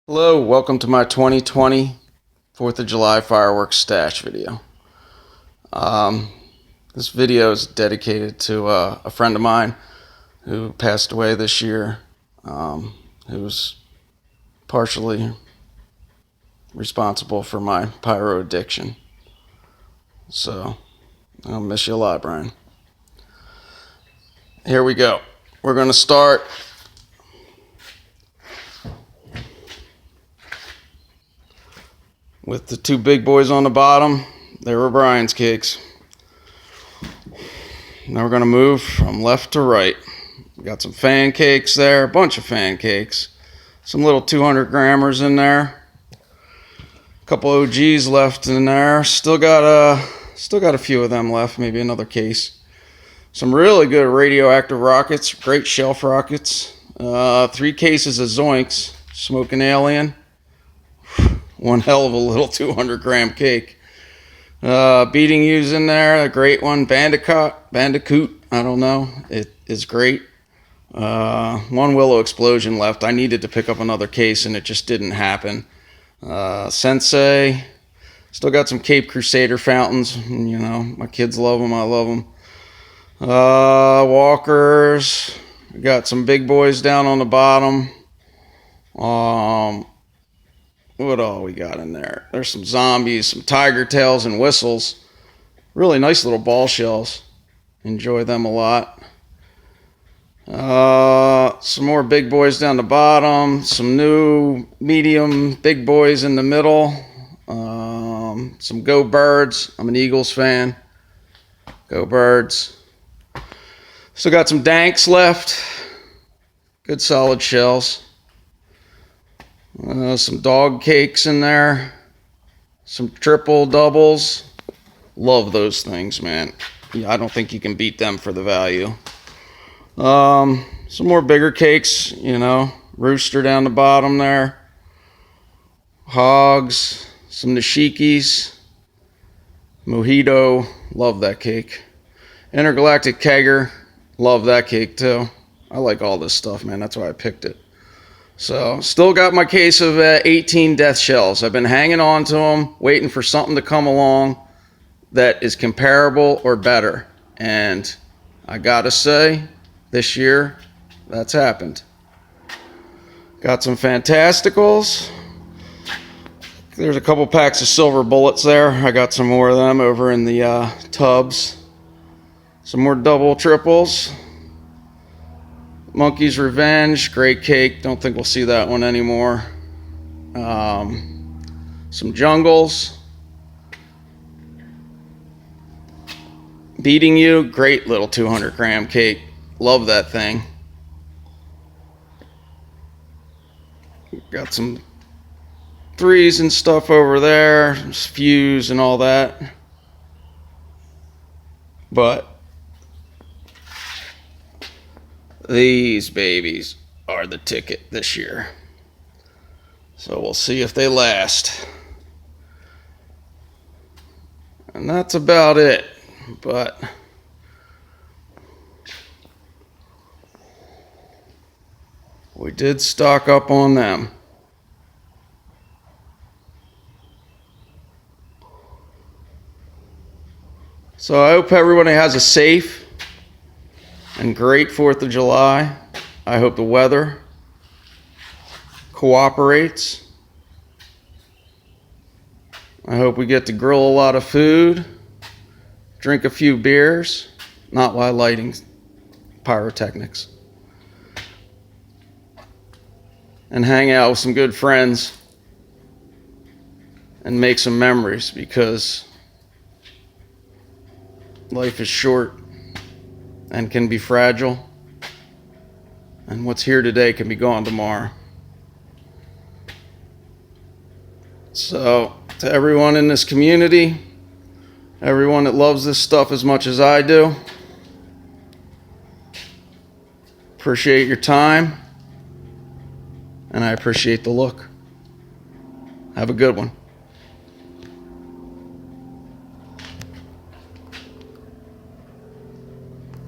Hello, welcome to my 2020 4th of July fireworks stash video. This video is dedicated to a friend of mine who passed away this year, who's partially responsible for my pyro addiction. So, I'll miss you a lot, Brian. Here we go. We're going to start with the two big boys on the bottom. They were Brian's cakes. Now we're going to move from left to right. We got some fan cakes there, a bunch of fan cakes. Some little 200 grammers in there. A couple OGs left in there. Still got a few of them left, maybe another case. Some really good radioactive rockets, great shelf rockets. 3 cases of Zoinks, Smoking Alien. One hell of a little 200 gram cake. Beating You's in there, a great one. Bandicoot, I don't know. It is great. One Willow Explosion left. I needed to pick up another case and it just didn't happen. Sensei. Still got some Cape Crusader fountains. You know, my kids love them. I love them. Walkers. We got some big boys down on the bottom. What all we got in there? There's some zombies, some tiger tails and whistles. Really nice little ball shells. Enjoy them a lot. Some more big boys down the bottom. Some new medium big boys in the middle. Some Go Birds. I'm an Eagles fan. Go Birds. Still got some Danks left. Good solid shells. Some dog cakes in there. Some triple doubles. Love those things, man. Yeah, I don't think you can beat them for the value. Some more bigger cakes, you know. Rooster down the bottom there. Hogs. Some Nishikis. Mojito. Love that cake. Intergalactic Kegger. Love that cake too. I like all this stuff, man. That's why I picked it. So, still got my case of 18 death shells. I've been hanging on to them, waiting for something to come along that is comparable or better. And I gotta say, this year, that's happened. Got some Fantasticals. There's a couple packs of silver bullets there. I got some more of them over in the tubs. Some more double triples. Monkey's Revenge, great cake. Don't think we'll see that one anymore. Some Jungles. Beating You, great little 200 gram cake. Love that thing. Got some 3s and stuff over there. Fuse and all that. But these babies are the ticket this year. So we'll see if they last. And that's about it. But we did stock up on them. So I hope everybody has a safe and great 4th of July. I hope the weather cooperates. I hope we get to grill a lot of food, drink a few beers, not while lighting pyrotechnics, and hang out with some good friends and make some memories, because life is short and can be fragile, and what's here today can be gone tomorrow. So, to everyone in this community, everyone that loves this stuff as much as I do, appreciate your time, and I appreciate the look. Have a good one.